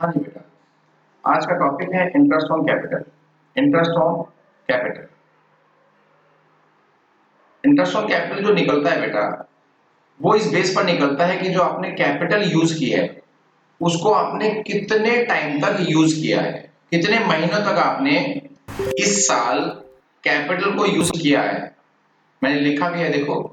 हाँ जी बेटा, आज का टॉपिक है interest on capital. Interest on capital interest on capital जो निकलता है बेटा, वो इस बेस पर निकलता है कि जो आपने कैपिटल यूज किया है उसको आपने कितने टाइम तक यूज किया है, कितने महीनों तक आपने इस साल कैपिटल को यूज किया है। मैंने लिखा भी है, देखो,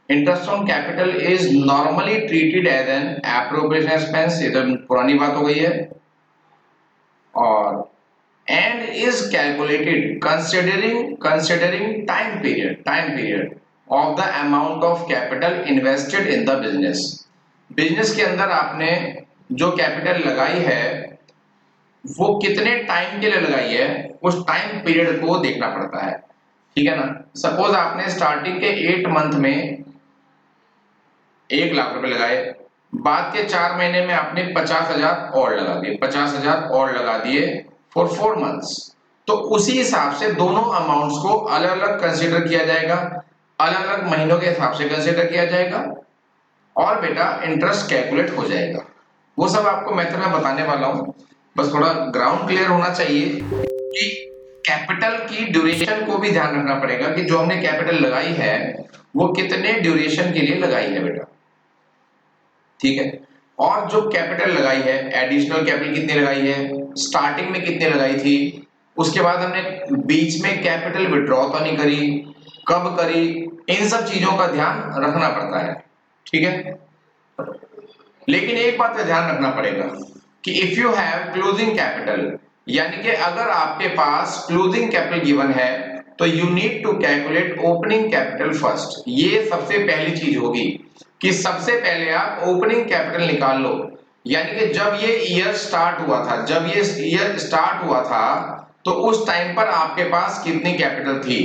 interest on capital is normally treated as an appropriation expense. ये तो पुरानी बात हो गई है। और and is calculated considering time period of the amount of capital invested in the business। Business के अंदर आपने जो कैपिटल लगाई है वो कितने टाइम के लिए लगाई है, उस टाइम पीरियड को देखना पड़ता है। ठीक है ना। सपोज आपने स्टार्टिंग के 8 मंथ में 1 लाख रुपए लगाए, बाद के 4 महीने में आपने 50,000 और लगा दिए, 50,000 और लगा दिए फॉर 4 मंथ्स। तो उसी हिसाब से दोनों अमाउंट्स को अलग अलग कंसीडर किया जाएगा, अलग अलग महीनों के हिसाब से कंसीडर किया जाएगा और बेटा इंटरेस्ट कैलकुलेट हो जाएगा। वो सब आपको मेथड में बताने वाला हूं, बस थोड़ा ग्राउंड क्लियर होना चाहिए कि कैपिटल की ड्यूरेशन को भी ध्यान रखना पड़ेगा कि जो हमने कैपिटल लगाई है वो कितने ड्यूरेशन के लिए लगाई है बेटा। ठीक है। और जो कैपिटल लगाई है, एडिशनल कैपिटल कितनी लगाई है, स्टार्टिंग में कितनी लगाई थी, उसके बाद हमने बीच में कैपिटल विड्रॉ तो नहीं करी, कब करी, इन सब चीजों का ध्यान रखना पड़ता है। ठीक है। लेकिन एक बात का ध्यान रखना पड़ेगा कि if you have closing capital, यानी कि अगर आपके पास क्लोजिंग कैपिटल गिवन है तो you need to calculate opening capital first. ये सबसे पहली चीज होगी कि सबसे पहले आप ओपनिंग कैपिटल निकाल लो। यानी कि जब ये ईयर स्टार्ट हुआ था, जब ये ईयर स्टार्ट हुआ था तो उस टाइम पर आपके पास कितनी कैपिटल थी,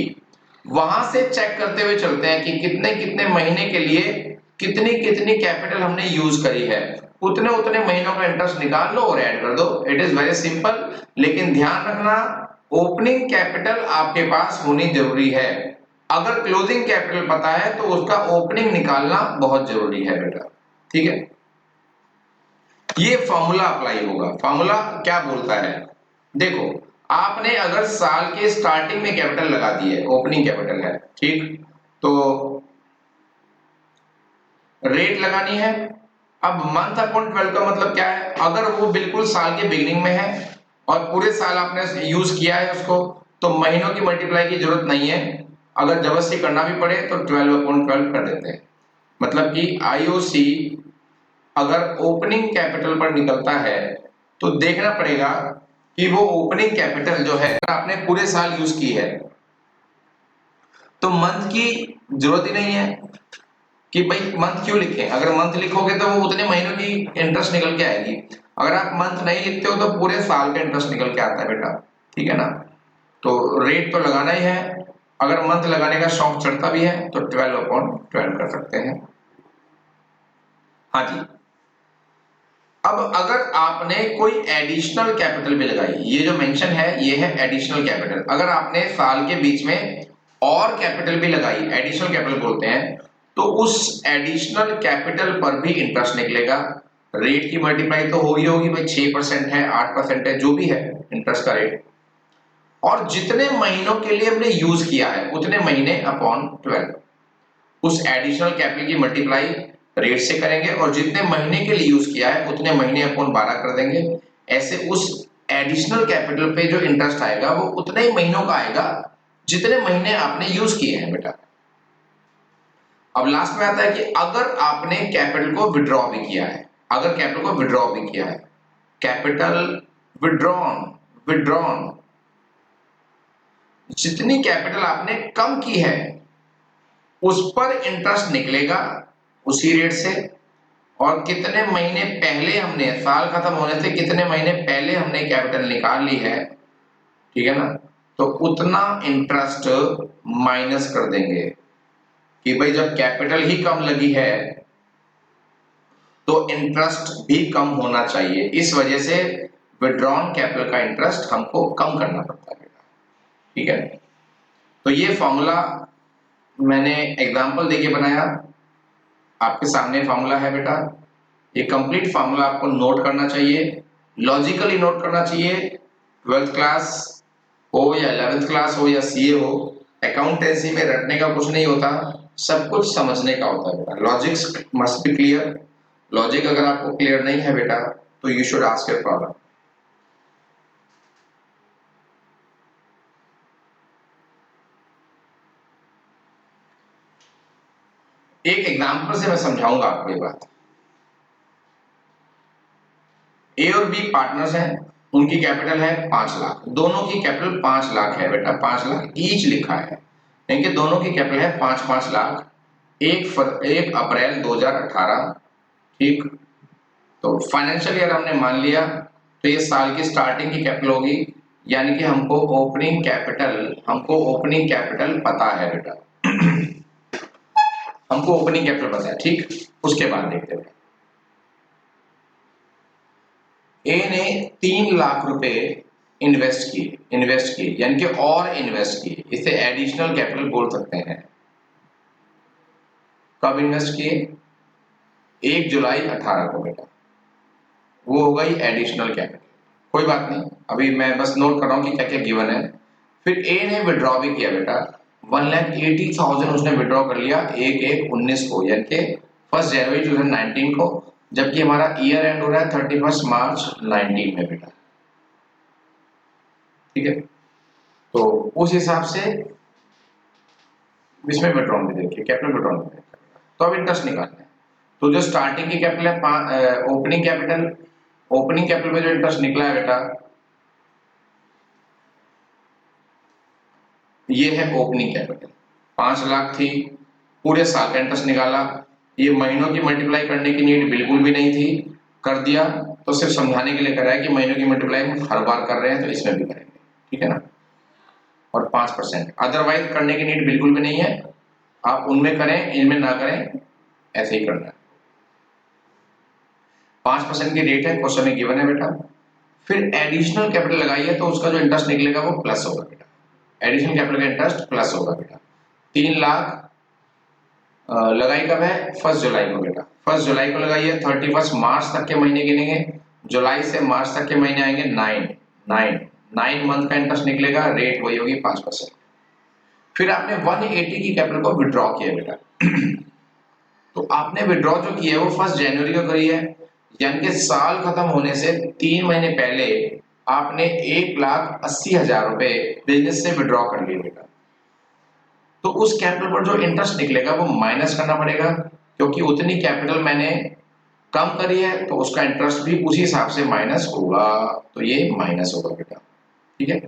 वहां से चेक करते हुए चलते हैं कि कितने कितने महीने के लिए कितनी कितनी कैपिटल हमने यूज करी है, उतने उतने महीनों का इंटरेस्ट निकाल लो और ऐड कर दो। It is very simple. लेकिन ध्यान रखना, ओपनिंग कैपिटल आपके पास होनी जरूरी है। अगर क्लोजिंग कैपिटल पता है तो उसका ओपनिंग निकालना बहुत जरूरी है बेटा। ठीक है। ये फॉर्मूला अप्लाई होगा। फॉर्मूला क्या बोलता है, देखो, आपने अगर साल के स्टार्टिंग में कैपिटल लगा दी है, ओपनिंग कैपिटल है, ठीक, तो रेट लगानी है। अब मंथ अपॉन 12 का मतलब क्या है, अगर वो बिल्कुल साल के बिगिनिंग में है और पूरे साल आपने यूज किया है उसको, तो महीनों की मल्टीप्लाई की जरूरत नहीं है। अगर जबरदस्ती करना भी पड़े तो 12/12 कर देते हैं। मतलब कि आईओसी अगर ओपनिंग कैपिटल पर निकलता है तो देखना पड़ेगा कि वो ओपनिंग कैपिटल जो है आपने पूरे साल यूज की है, तो मंथ की जरूरत ही नहीं है कि भाई मंथ क्यों लिखें। अगर मंथ लिखोगे तो वो उतने महीनों की इंटरेस्ट निकल के आएगी। अगर आप मंथ नहीं लिखते हो तो पूरे साल का इंटरेस्ट निकल के आता है बेटा। ठीक है ना। तो रेट तो लगाना ही है। अगर मंथ लगाने का शौक चढ़ता भी है तो 12/12 कर सकते हैं। हाँ जी। अब अगर आपने कोई एडिशनल कैपिटल भी लगाई, ये जो मेंशन है ये है एडिशनल कैपिटल। अगर आपने साल के बीच में और कैपिटल भी लगाई, एडिशनल कैपिटल बोलते हैं, तो उस एडिशनल कैपिटल पर भी इंटरेस्ट निकलेगा। रेट की मल्टीप्लाई तो होगी होगी भाई, 6% है, 8% है, जो भी है इंटरेस्ट का रेट। और जितने महीनों के लिए हमने यूज किया है उतने महीने अपॉन 12, उस एडिशनल कैपिटल की मल्टीप्लाई रेट से करेंगे और जितने महीने के लिए यूज किया है उतने महीने अपॉन 12 कर देंगे। ऐसे उस एडिशनल कैपिटल पे जो इंटरेस्ट आएगा वो उतने ही महीनों का आएगा जितने महीने आपने यूज किए हैं बेटा। अब लास्ट में आता है कि अगर आपने कैपिटल को विड्रॉ भी किया है, अगर कैपिटल को विड्रॉ भी किया है, कैपिटल विड्रॉन, विड्रॉन, जितनी कैपिटल आपने कम की है उस पर इंटरेस्ट निकलेगा उसी रेट से। और कितने महीने पहले हमने, साल खत्म होने से कितने महीने पहले हमने कैपिटल निकाल ली है, ठीक है ना, तो उतना इंटरेस्ट माइनस कर देंगे कि भाई जब कैपिटल ही कम लगी है तो इंटरेस्ट भी कम होना चाहिए। इस वजह से विड्रॉन कैपिटल का इंटरेस्ट हमको कम करना पड़ता है। ठीक है। तो ये फॉर्मूला मैंने एग्जांपल देके बनाया, आपके सामने फॉर्मूला है बेटा। ये कंप्लीट फार्मूला आपको नोट करना चाहिए, लॉजिकली नोट करना चाहिए। 12th क्लास हो या 11th क्लास हो या सीए हो, अकाउंटेंसी में रटने का कुछ नहीं होता, सब कुछ समझने का होता है बेटा। Logics must be clear. Logic अगर आपको क्लियर नहीं है बेटा तो you should ask your problem. एक एग्जांपल से मैं समझाऊंगा आपको ये बात। ए और बी पार्टनर्स हैं, उनकी कैपिटल है 5 लाख, दोनों की कैपिटल 5 लाख है बेटा, 5 लाख ईच लिखा है, यानी कि दोनों की कैपिटल है 5-5 लाख। 1 अप्रैल 2018, ठीक। तो फाइनेंशियल ईयर हमने मान लिया, तो ये साल की स्टार्टिंग की कैपिटल होगी, यानी कि हमको ओपनिंग कैपिटल पता है बेटा। हमको ओपनिंग कैपिटल पता है, ठीक। उसके बाद देखते हैं, ए ने 3 लाख रुपए इन्वेस्ट किए यानी कि और इन्वेस्ट किए, इसे एडिशनल कैपिटल बोल सकते हैं। कब इन्वेस्ट किए? 1 जुलाई 18 को बेटा, वो हो गई एडिशनल कैपिटल। कोई बात नहीं, अभी मैं बस नोट कर रहा हूं कि क्या क्या गिवन है। फिर ए ने विड्रॉ भी किया बेटा, 1,80,000 उसने विड्रॉ कर लिया 1/1/19 को, यानी कि 1 जनवरी 2019 को, जबकि हमारा ईयर एंड हो रहा है 31 मार्च 19 में बेटा, ठीक है। तो उस हिसाब से इसमें विड्रॉ भी देखिए, कैपिटल विड्रॉ भी देखिए। तो अब इंटरेस्ट निकालना है, तो जो स्टार्टिंग की कैपिटल है ओपनिंग कैपिटल में जो इंटरेस्ट निकला है बेटा, ये है ओपनिंग कैपिटल, 5 लाख थी, पूरे साल का इंटरेस्ट निकाला। ये महीनों की मल्टीप्लाई करने की नीड बिल्कुल भी नहीं थी, कर दिया, तो सिर्फ समझाने के लिए करा है कि महीनों की मल्टीप्लाई हम हर बार कर रहे हैं तो इसमें भी करेंगे, ठीक है ना। और 5%, अदरवाइज करने की नीड बिल्कुल भी नहीं है, आप उनमें करें इनमें ना करें, ऐसे ही करना है। 5% की रेट है, क्वेश्चन में गिवन है बेटा। फिर एडिशनल कैपिटल लगाइए तो उसका जो इंटरेस्ट निकलेगा वो प्लस होगा बेटा, एडिशनल कैपिटल का इंटरेस्ट प्लस होगा बेटा। 3 लाख लगाई कब है? 1 जुलाई को बेटा, 1 जुलाई को लगाइए, 31 मार्च तक के महीने गिनेंगे, जुलाई से मार्च तक के महीने आएंगे 9 मंथ का इंटरेस्ट निकलेगा, रेट वही होगी 5%। फिर आपने 180 की कैपिटल को विड्रॉ किया बेटा। तो आपने विड्रॉ जो किया है वो 1 जनवरी को करी है, यानी कि साल खत्म होने से 3 महीने पहले आपने 1,80,000 रुपए बिजनेस से विड्रॉ कर लिए बेटा। तो उस कैपिटल पर जो इंटरेस्ट निकलेगा वो माइनस करना पड़ेगा, क्योंकि उतनी कैपिटल मैंने कम करी है तो उसका इंटरेस्ट भी उसी हिसाब से माइनस होगा, तो ये माइनस होगा बेटा, ठीक है।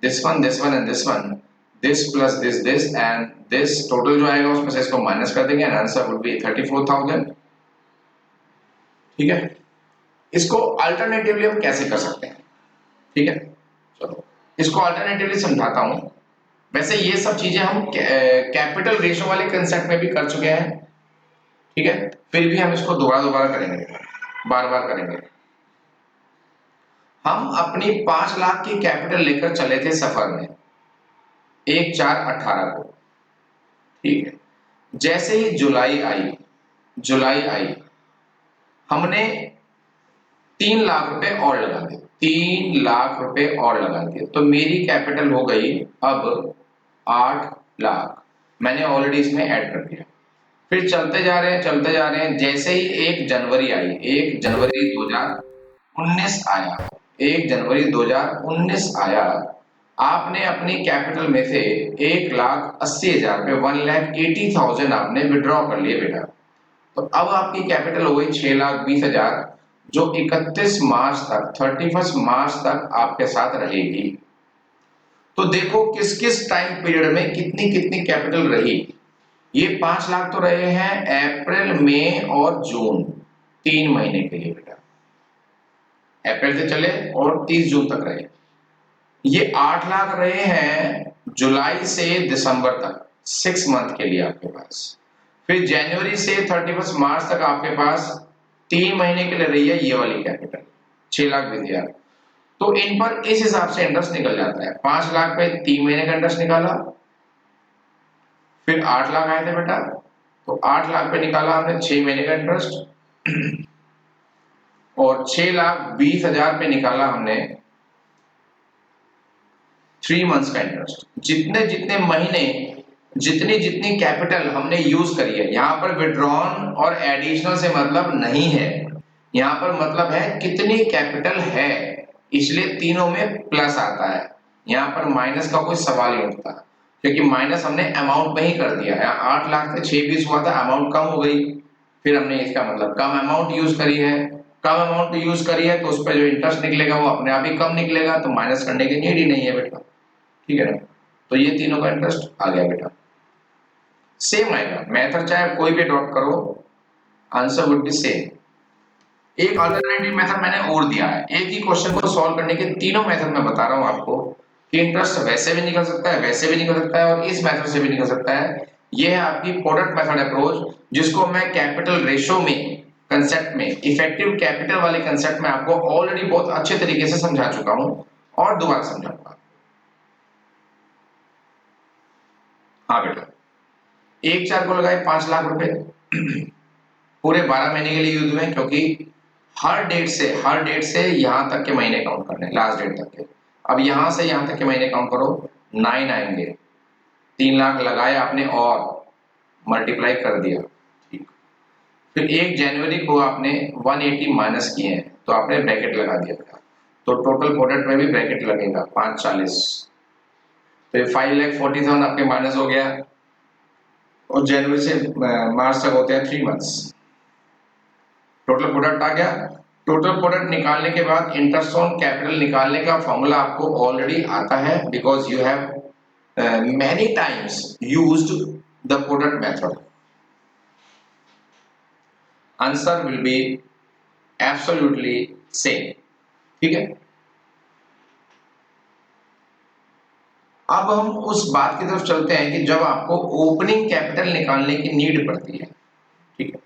This one and this plus this and this total जो आएगा उसमें से इसको माइनस कर देंगे एंड आंसर वुड बी 34,000, ठीक है। इसको अल्टरनेटिवली हम कैसे कर सकते हैं, ठीक है। चलो इसको अल्टरनेटिवली समझाता हूं। वैसे ये सब चीजें हम कैपिटल रेशो वाले कंसेप्ट में भी कर चुके हैं, ठीक है, फिर भी हम इसको दोबारा करेंगे, बार बार करेंगे। हम अपनी 5 लाख की कैपिटल लेकर चले थे सफर में 1/4/18 को, ठीक है। जैसे ही जुलाई आई हमने 3 लाख रुपए और लगा दिए, 3 लाख रुपए और लगा दिए, तो मेरी कैपिटल हो गई अब 8 लाख, मैंने ऑलरेडी इसमें ऐड कर दिया। फिर चलते जा रहे हैं, जैसे ही 1 जनवरी आई, 1 जनवरी 2019 आया, 1 जनवरी 2019 आया, आपने अपनी कैपिटल में से 1,80,000 रुपए 1,80,000 आपने विड्रॉ कर लिए बेटा। तो अब आपकी कैपिटल हो गई 6,20,000, जो 31 मार्च तक आपके साथ रहेगी। तो देखो किस किस टाइम पीरियड में कितनी कितनी कैपिटल रही। ये 5 लाख तो रहे हैं अप्रैल, मई और जून, 3 महीने के लिए बेटा, अप्रैल से चले और 30 जून तक रहे। ये 8 लाख रहे हैं जुलाई से दिसंबर तक, 6 मंथ के लिए आपके पास। फिर जनवरी से 31 मार्च तक आपके पास 3 महीने के लिए रही है ये वाली कैपिटल 6,20,000। तो इन पर इस हिसाब से इंटरेस्ट निकल जाता है। 5 लाख पे 3 महीने का इंटरेस्ट निकाला, फिर 8 लाख आए थे बेटा, तो 8 लाख पे निकाला हमने 6 महीने का इंटरेस्ट, और 6,20,000 पे निकाला हमने 3 मंथ्स का इंटरेस्ट। जितने जितने महीने, जितनी जितनी कैपिटल हमने यूज करी है, यहां पर विड्रॉन और एडिशनल से मतलब नहीं है, यहां पर मतलब है कितनी कैपिटल है, इसलिए तीनों में प्लस आता है, यहां पर माइनस का कोई सवाल नहीं उठता, क्योंकि माइनस हमने अमाउंट में ही कर दिया है। 8 लाख से 6,20 हुआ था, अमाउंट कम हो गई, फिर हमने इसका मतलब कम अमाउंट यूज करी है, कम अमाउंट यूज करी है तो उस पर जो इंटरेस्ट निकलेगा वो अपने आप ही कम निकलेगा, तो माइनस करने की नीड ही नहीं है बेटा, ठीक है ना। तो ये तीनों का इंटरेस्ट आ गया बेटा, सेम आएगा, मेथड चाहे कोई भी ड्रॉप करो, आंसर वुड बी सेम। एक अल्टरनेटिव मेथड मैंने और दिया है, एक ही क्वेश्चन को सॉल्व करने के तीनों मेथड मैं बता रहा हूं आपको कि इंटरेस्ट वैसे भी निकल सकता है, वैसे भी निकल सकता है और इस मेथड से भी निकल सकता है। ये है आपकी प्रोडक्ट मेथड अप्रोच, जिसको मैं कैपिटल रेशो में कंसेप्ट में, इफेक्टिव कैपिटल वाले कंसेप्ट में आपको ऑलरेडी बहुत अच्छे तरीके से समझा चुका हूं और दोबारा समझाऊंगा। हाँ बेटा, एक चार को लगाए 5 लाख रुपए पूरे 12 महीने के लिए यूज हुए, क्योंकि हर डेट से यहां तक के महीने काउंट करने, लास्ट डेट तक के। अब यहां से यहां तक के महीने काउंट करो, 9 आएंगे, 3 लाख लगाए आपने और मल्टीप्लाई कर दिया, ठीक। फिर 1 जनवरी को आपने 180 माइनस किए हैं तो आपने ब्रैकेट लगा दिया था, तो टोटल प्रोडक्ट में भी ब्रैकेट लगेगा 540, तो 5,40,000 आपके माइनस हो गया। और जनवरी से मार्च तक होते हैं 3 मंथ्स, टोटल प्रोडक्ट आ गया। टोटल प्रोडक्ट निकालने के बाद इंटरेस्ट ऑन कैपिटल निकालने का फॉर्मूला आपको ऑलरेडी आता है, because you have many times used the product method. Answer will be absolutely same, ठीक है। अब हम उस बात की तरफ चलते हैं कि जब आपको ओपनिंग कैपिटल निकालने की नीड पड़ती है, ठीक है।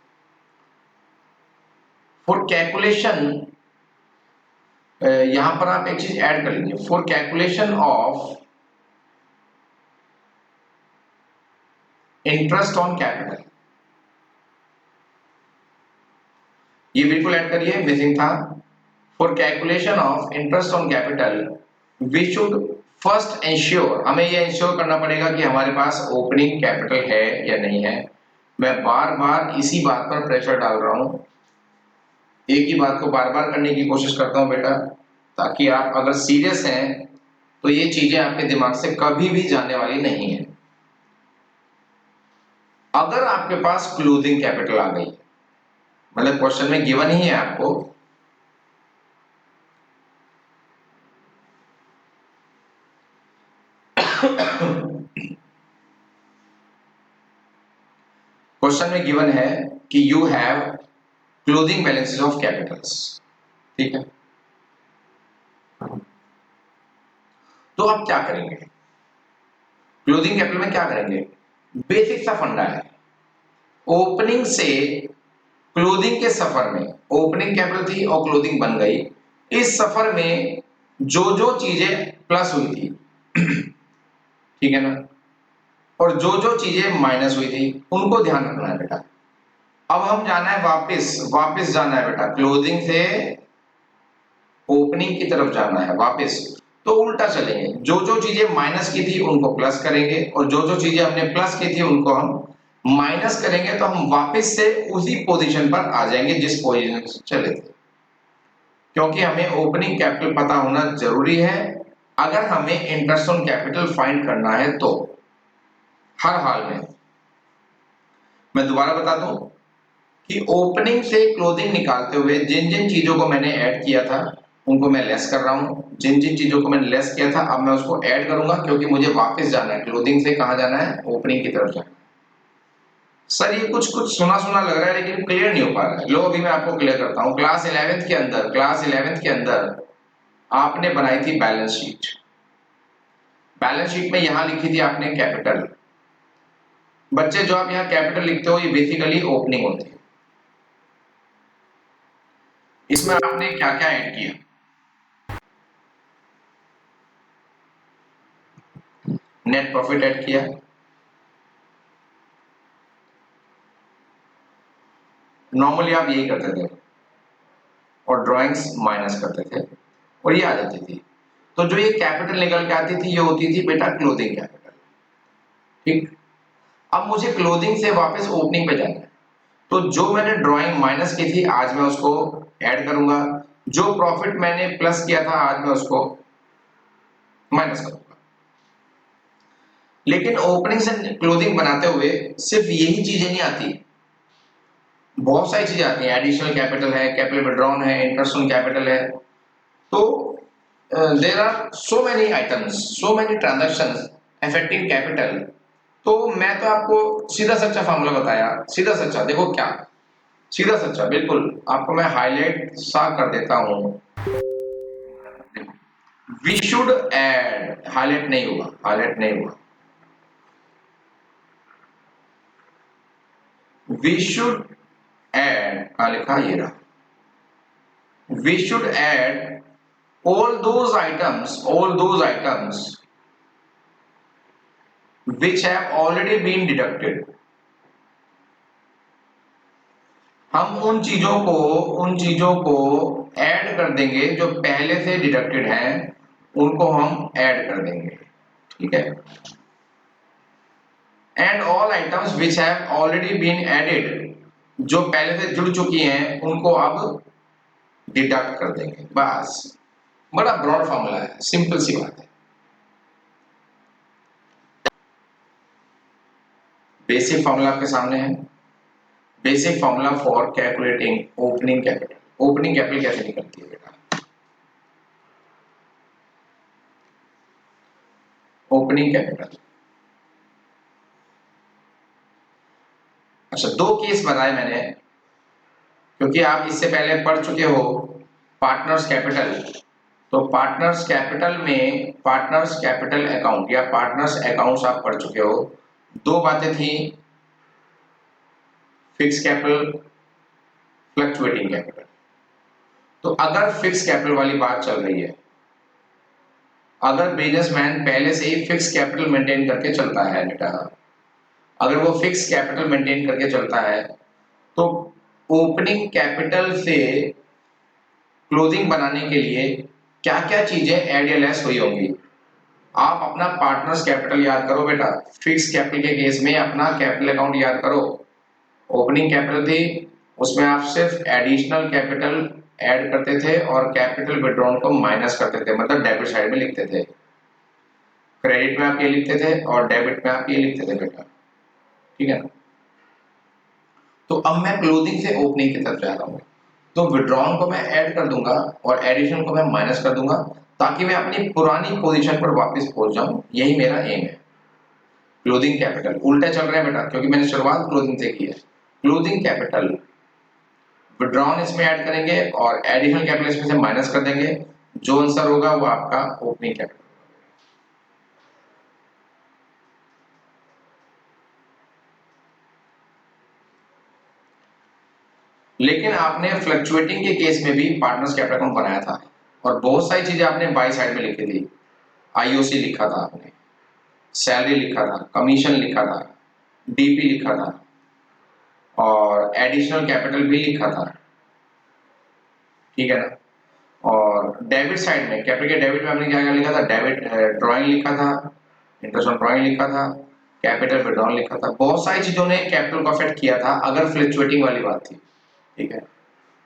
फॉर कैलकुलेशन, यहां पर आप एक चीज ऐड कर लीजिए, for calculation of interest on capital, ये बिल्कुल ऐड करिए, मिसिंग था। For calculation of interest on capital V should first ensure, हमें ये इंश्योर करना पड़ेगा कि हमारे पास ओपनिंग कैपिटल है या नहीं है। मैं बार बार इसी बात पर प्रेशर डाल रहा हूं, एक ही बात को बार बार करने की कोशिश करता हूं बेटा, ताकि आप अगर सीरियस हैं तो ये चीजें आपके दिमाग से कभी भी जाने वाली नहीं है। अगर आपके पास क्लोजिंग कैपिटल आ गई, मतलब क्वेश्चन में गिवन ही है आपको क्वेश्चन में गिवन है कि you have closing balances of Capitals, ठीक है। तो आप क्या करेंगे क्लोजिंग कैपिटल में, क्या करेंगे, बेसिक सा फंडा है, ओपनिंग से क्लोजिंग के सफर में, ओपनिंग कैपिटल थी और क्लोजिंग बन गई, इस सफर में जो जो चीजें प्लस हुई थी ठीक है ना, और जो जो चीजें माइनस हुई थी उनको ध्यान रखना है बेटा। अब हम जाना है वापस, वापस जाना है बेटा, क्लोजिंग से ओपनिंग की तरफ जाना है वापस, तो उल्टा चलेंगे, जो जो चीजें माइनस की थी उनको प्लस करेंगे और जो जो चीजें हमने प्लस की थी उनको हम माइनस करेंगे, तो हम वापस से उसी पोजीशन पर आ जाएंगे जिस पोजीशन से चले थे। क्योंकि हमें ओपनिंग कैपिटल पता होना जरूरी है अगर हमें इंटरेस्ट ऑन कैपिटल फाइंड करना है, तो हर हाल में। मैं दोबारा बता दूं कि ओपनिंग से क्लोजिंग निकालते हुए जिन जिन चीजों को मैंने ऐड किया था उनको मैं लेस कर रहा हूं, जिन जिन चीजों को मैंने लेस किया था अब मैं उसको ऐड करूंगा, क्योंकि मुझे वापस जाना है, क्लोजिंग से कहां जाना है, ओपनिंग की तरफ जाना है। सर ये कुछ कुछ सुना सुना लग रहा है लेकिन क्लियर नहीं हो पा रहा है, लो अभी मैं आपको क्लियर करता हूं। क्लास 11th के अंदर आपने बनाई थी बैलेंस शीट, बैलेंस शीट में यहां लिखी थी आपने कैपिटल। बच्चे जो आप यहां कैपिटल लिखते हो ये बेसिकली ओपनिंग होती है। इसमें आपने क्या क्या ऐड किया, नेट प्रॉफिट ऐड किया, नॉर्मली आप यही करते थे, और ड्राइंग्स माइनस करते थे और ये आ जाती थी। तो जो ये कैपिटल निकल के आती थी ये होती थी बेटा क्लोजिंग कैपिटल। ठीक, अब मुझे क्लोजिंग से वापस ओपनिंग पे जाना है, तो जो मैंने ड्राइंग माइनस की थी आज मैं उसको ऐड करूंगा, जो प्रॉफिट मैंने प्लस किया था आज मैं उसको माइनस करूंगा। लेकिन ओपनिंग से क्लोजिंग बनाते हुए सिर्फ यही चीजें नहीं आती, बहुत सारी चीजें आती हैं। एडिशनल कैपिटल है, कैपिटल विड्रॉन है, इंटरेस्ट ऑन कैपिटल है। तो there are so many items, so many transactions affecting capital. तो मैं तो आपको सीधा सच्चा फार्मूला बताया, सीधा सच्चा देखो क्या, सीधा सच्चा बिल्कुल आपको मैं हाईलाइट सा कर देता हूं। वी शुड ऐड, हाईलाइट नहीं हुआ, हाईलाइट नहीं हुआ। वी शुड ऐड का लिखा ये रहा, we should add all those items which have already been deducted। हम उन चीजों को ऐड कर देंगे जो पहले से डिडक्टेड हैं, उनको हम ऐड कर देंगे। ठीक है, and all items which have already been added, जो पहले से जुड़ चुकी हैं उनको अब डिडक्ट कर देंगे। बस, बड़ा ब्रॉड फॉर्मूला है, सिंपल सी बात है। बेसिक फॉर्मूला आपके सामने है, basic formula for calculating opening capital. Opening capital कैसे निकलती है बेटा? ओपनिंग कैपिटल, अच्छा दो केस बताए मैंने, क्योंकि आप इससे पहले पढ़ चुके हो पार्टनर्स कैपिटल। तो पार्टनर्स कैपिटल में पार्टनर्स कैपिटल अकाउंट या पार्टनर्स अकाउंट्स आप पढ़ चुके हो। दो बातें थी, फिक्स कैपिटल, फ्लक्चुएटिंग कैपिटल। तो अगर फिक्स कैपिटल वाली बात चल रही है, अगर बिजनेसमैन पहले से ही फिक्स कैपिटल मेंटेन करके चलता है बेटा, अगर वो फिक्स कैपिटल मेंटेन करके चलता है, तो ओपनिंग कैपिटल से क्लोजिंग बनाने के लिए क्या क्या चीजें ऐड या लेस हुई होंगी। आप अपना पार्टनर्स कैपिटल याद करो बेटा, फिक्स कैपिटल के केस में अपना कैपिटल अकाउंट याद करो। ओपनिंग कैपिटल थी, उसमें आप सिर्फ एडिशनल कैपिटल ऐड करते थे और कैपिटल विड्रॉन को माइनस करते थे, मतलब डेबिट साइड में लिखते थे। क्रेडिट में आप ये लिखते थे और डेबिट में आप ये लिखते थे बेटा। ठीक है ना? तो अब मैं क्लोजिंग से ओपनिंग की तरफ जा रहा हूँ, तो विड्रॉन को मैं ऐड कर दूंगा और एडिशन को मैं माइनस कर दूंगा, ताकि मैं अपनी पुरानी पोजीशन पर वापस पहुंच जाऊं। यही मेरा एम है। क्लोजिंग कैपिटल उल्टा चल रहा है बेटा, क्योंकि मैंने शुरुआत क्लोजिंग से की है। क्लोजिंग कैपिटल, विड्रॉन इसमें ऐड करेंगे और एडिशनल कैपिटल इसमें से माइनस कर देंगे, जो आंसर होगा वो आपका ओपनिंग कैपिटल। लेकिन आपने फ्लक्चुएटिंग के केस में भी पार्टनर्स कैपिटल अकाउंट बनाया था और बहुत सारी चीजें आपने बाई साइड में लिखी थी। आईओसी लिखा था आपने, सैलरी लिखा था, कमीशन लिखा था, डीपी लिखा था और एडिशनल कैपिटल भी लिखा था। ठीक है ना? और डेबिट साइड में, कैपिटल के डेबिट में हमने क्या क्या लिखा था? डेबिट ड्राइंग लिखा था, इंटरेस्ट ऑन ड्राइंग लिखा था, कैपिटल विड्रॉल लिखा था। बहुत सारी चीजों ने कैपिटल को अफेक्ट किया था अगर फ्लक्चुएटिंग वाली बात थी। ठीक है,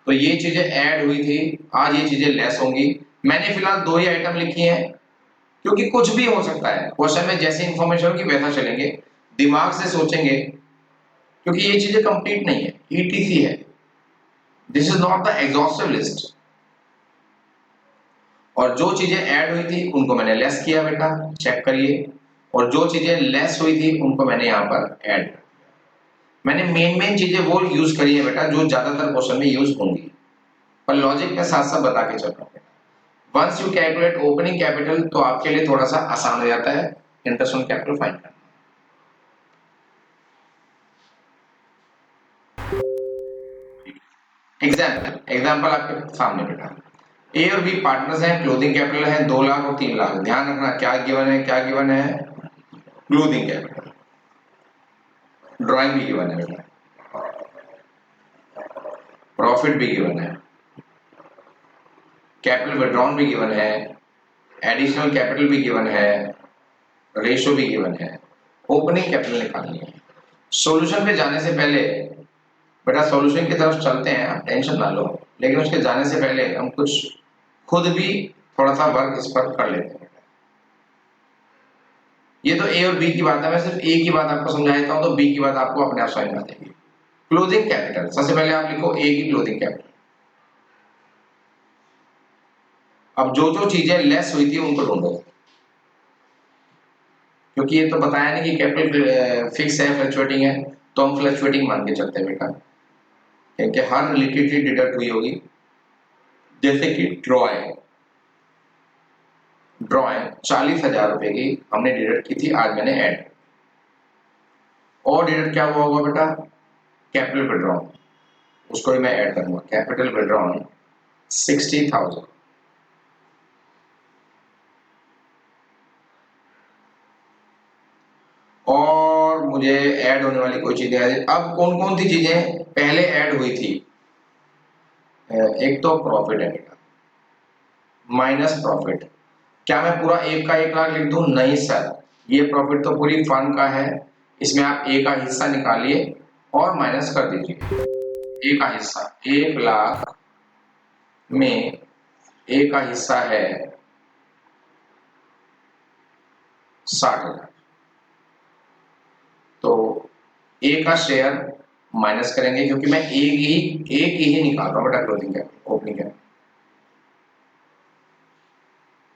तो ये चीजें ऐड हुई थी, आज ये चीजें लेस होंगी। मैंने फिलहाल दो ही आइटम लिखी हैं, क्योंकि कुछ भी हो सकता है क्वेश्चन में, जैसे इंफॉर्मेशन होगी वैसा चलेंगे, दिमाग से सोचेंगे, क्योंकि ये चीजें कंप्लीट नहीं है, ईटीसी है। This is not the exhaustive list. और जो चीजें ऐड हुई थी उनको मैंने लेस किया बेटा, चेक करिए, और जो चीजें लेस हुई थी उनको मैंने यहाँ पर ऐड कर। मैंने मेन चीजें वो यूज करी है बेटा जो ज्यादातर क्वेश्चन में यूज होंगी, पर लॉजिक में साथ साथ बता के चल रहा हूँ। Once you calculate opening capital तो आपके लिए थोड़ा सा आसान हो जाता है इंटरेस्ट ऑन कैपिटल फाइंड करना। एग्जाम्पल आपके सामने बेटा, ए और बी पार्टनर्स हैं, क्लोजिंग कैपिटल है 2 लाख और 3 लाख। ध्यान रखना क्या गिवन है, क्या गिवन है? Closing capital. ड्राइंग भी गिवन है बेटा, प्रॉफिट भी गिवन है, कैपिटल विड्रॉन भी गिवन है, एडिशनल कैपिटल भी गिवन है, रेशो भी गिवन है, ओपनिंग कैपिटल निकालनी है। सॉल्यूशन पे जाने से पहले बेटा सॉल्यूशन की तरफ चलते हैं, आप टेंशन ना लो, लेकिन उसके जाने से पहले हम कुछ खुद भी थोड़ा सा वर्क इस पर कर लेते हैं। ये तो ए और बी की बात है, मैं सिर्फ ए की बात आपको समझा देता हूं, तो बी की बात आपको अपने आप समझ में आ जाएगी। क्लोजिंग कैपिटल, सबसे पहले आप लिखो ए की क्लोजिंग कैपिटल। अब जो जो चीजें लेस हुई थी उनको ढूंढो, क्योंकि ये तो बताया नहीं कि कैपिटल फिक्स है, फ्लक्चुएटिंग है, तो हम फ्लक्चुएटिंग मान के चलते हैं बेटा, क्योंकि हर रिलेटेड डिडक्ट हुई होगी। जैसे कि ड्रॉय 40,000 रुपए की हमने डिडक्ट की थी, आज मैंने ऐड, और डिडक्ट क्या हुआ होगा बेटा, कैपिटल विड्रॉन, उसको भी मैं ऐड करूंगा, कैपिटल विड्रॉन 60,000। और मुझे ऐड होने वाली कोई चीजें आ जाए। अब कौन कौन सी चीजें पहले ऐड हुई थी, एक तो प्रॉफिट है बेटा, माइनस प्रॉफिट। क्या मैं पूरा एक का 1 लाख लिख दूं? नहीं सर, ये प्रॉफिट तो पूरी फर्म का है, इसमें आप ए का हिस्सा निकालिए और माइनस कर दीजिए। ए का हिस्सा 1 लाख में ए का हिस्सा है 60,000, तो ए का शेयर माइनस करेंगे, क्योंकि मैं एक ही निकाल रहा हूं बेटा, closing capital, opening capital,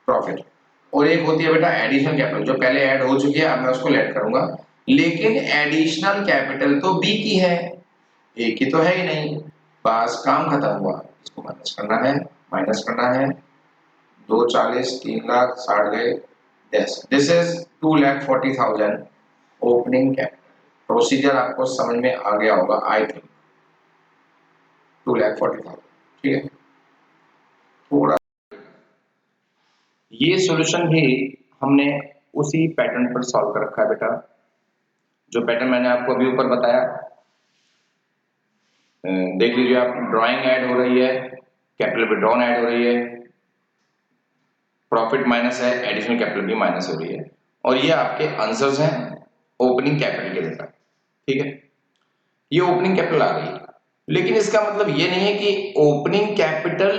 profit. और एक होती है बेटा एडिशनल कैपिटल, जो पहले ऐड हो चुकी है, अब मैं उसको ऐड करूंगा, लेकिन एडिशनल कैपिटल तो बी की है, ए की तो है ही नहीं, बस काम खत्म हुआ, इसको माइनस करना है, माइनस करना है, 240, 3 लाख, 60 गए, this is 2,40,000 opening capital. Procedure आपको समझ में आ गया होगा आई थिंक, 2,40,000, ठीक है। थोड़ा ये सॉल्यूशन भी हमने उसी पैटर्न पर सॉल्व कर रखा है बेटा, जो पैटर्न मैंने आपको अभी ऊपर बताया। देख लीजिए आप, ड्राइंग ऐड हो रही है, कैपिटल विड्रॉन ऐड हो रही है, प्रॉफिट माइनस है, एडिशनल कैपिटल भी माइनस हो रही है, और ये आपके आंसर्स हैं ओपनिंग कैपिटल के बेटा, ठीक है। ये ओपनिंग कैपिटल आ गई, लेकिन इसका मतलब ये नहीं है कि ओपनिंग कैपिटल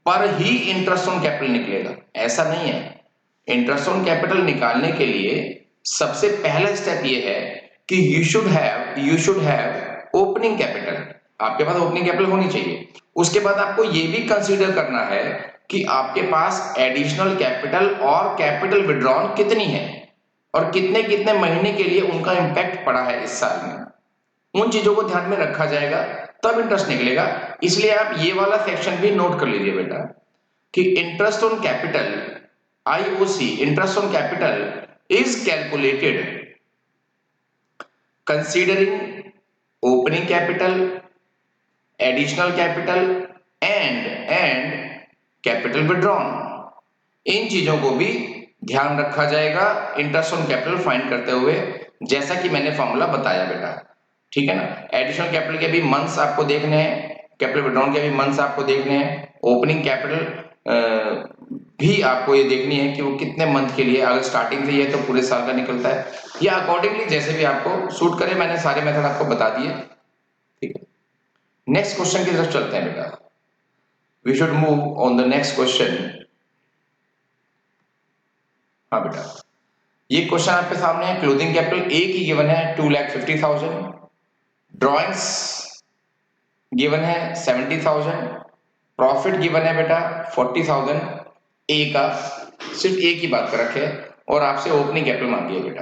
पर ही इंटरेस्ट ऑन कैपिटल निकलेगा, ऐसा नहीं है। इंटरेस्ट ऑन कैपिटल निकालने के लिए सबसे पहला स्टेप ये है कि you should have opening capital, आपके पास ओपनिंग कैपिटल होनी चाहिए। उसके बाद आपको ये भी कंसीडर करना है कि आपके पास एडिशनल कैपिटल और कैपिटल विड्रॉन कितनी है, और कितने कितने महीने के लिए उनका इंपैक्ट पड़ा है इस साल में, उन चीजों को ध्यान में रखा जाएगा, तब इंटरेस्ट निकलेगा। इसलिए आप ये वाला सेक्शन भी नोट कर लीजिए बेटा, कि interest on capital, IOC, interest on capital is calculated considering opening capital, additional capital and capital withdrawn. इन चीजों को भी ध्यान रखा जाएगा इंटरेस्ट ऑन कैपिटल फाइंड करते हुए, जैसा कि मैंने फॉर्मूला बताया बेटा, ठीक है ना। एडिशनल कैपिटल के भी मंथ्स आपको देखने हैं, कैपिटल विड्रॉन के भी मंथ्स आपको देखने हैं, ओपनिंग कैपिटल भी आपको ये देखनी है कि वो कितने मंथ के लिए, अगर स्टार्टिंग से ही है तो पूरे साल का निकलता है, या अकॉर्डिंगली जैसे भी आपको सूट करे। मैंने सारे मेथड आपको बता दिए, ठीक है। नेक्स्ट क्वेश्चन की तरफ चलते हैं बेटा, we should move on the next question. हाँ बेटा, ये क्वेश्चन आपके सामने है, क्लोजिंग कैपिटल ए की गिवन है 2,50,000, ड्रॉइंग्स गिवन है 70,000, प्रॉफिट गिवन है बेटा 40,000, ए का सिर्फ ए की बात कर रखे, और आपसे ओपनिंग कैपिटल मांगी है बेटा,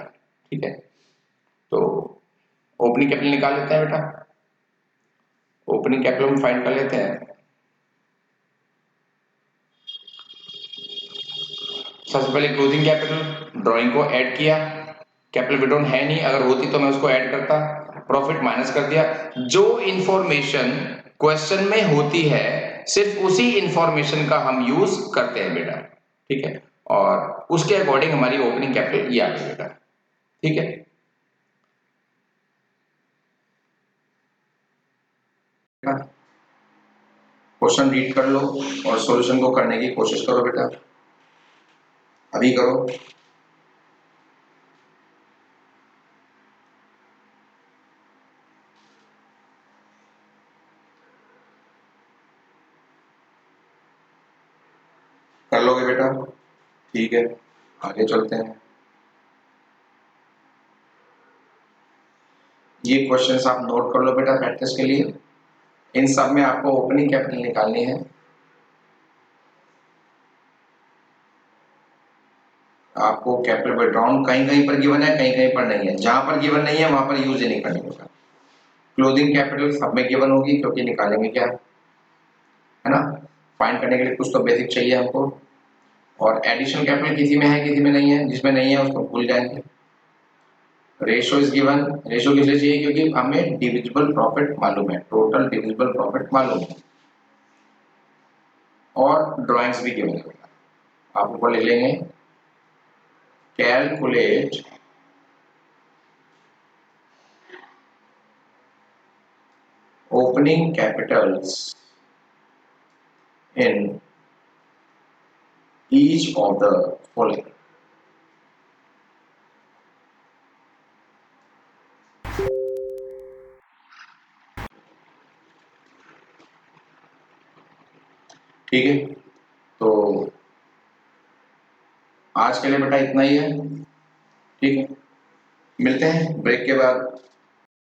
ठीक है। तो ओपनिंग कैपिटल निकाल लेते हैं बेटा, ओपनिंग कैपिटल हम फाइंड कर लेते हैं। सबसे पहले क्लोजिंग कैपिटल, ड्राइंग को ऐड किया, कैपिटल विड्रॉन है नहीं, अगर होती तो मैं उसको ऐड करता, प्रॉफिट माइनस कर दिया। जो इंफॉर्मेशन क्वेश्चन में होती है सिर्फ उसी इंफॉर्मेशन का हम यूज करते हैं बेटा, ठीक है, और उसके अकॉर्डिंग हमारी ओपनिंग कैपिटल ये आ गई बेटा, ठीक है। क्वेश्चन रीड कर लो और सॉल्यूशन को करने की कोशिश करो बेटा, अभी करो। कर लोगे बेटा? ठीक है, आगे चलते हैं। ये क्वेश्चंस आप नोट कर लो बेटा प्रैक्टिस के लिए। इन सब में आपको ओपनिंग कैपिटल निकालनी है। आपको कैपिटल विड्रॉन कहीं कहीं पर गिवन है, कहीं कहीं पर नहीं है। जहां पर गिवन नहीं है वहां पर यूज ही नहीं करनी बेटा। क्लोजिंग कैपिटल सब में गिवन होगी, क्योंकि निकालेंगे क्या है ना, फाइंड करने के लिए कुछ तो बेसिक चाहिए हमको। और एडिशन कैपिटल किसी में है, किसी में नहीं है। जिसमें नहीं है उसको भूल जाएंगे। Ratio is given. रेशो किस लिए चाहिए? क्योंकि हमें डिविजिबल प्रॉफिट मालूम है, टोटल डिविजिबल प्रॉफिट मालूम है। और ड्राइंग्स भी गिवन है, आप ऊपर लिख लेंगे। Calculate opening Capitals in each of the following. ठीक है, तो आज के लिए बेटा इतना ही है। ठीक है, मिलते हैं ब्रेक के बाद।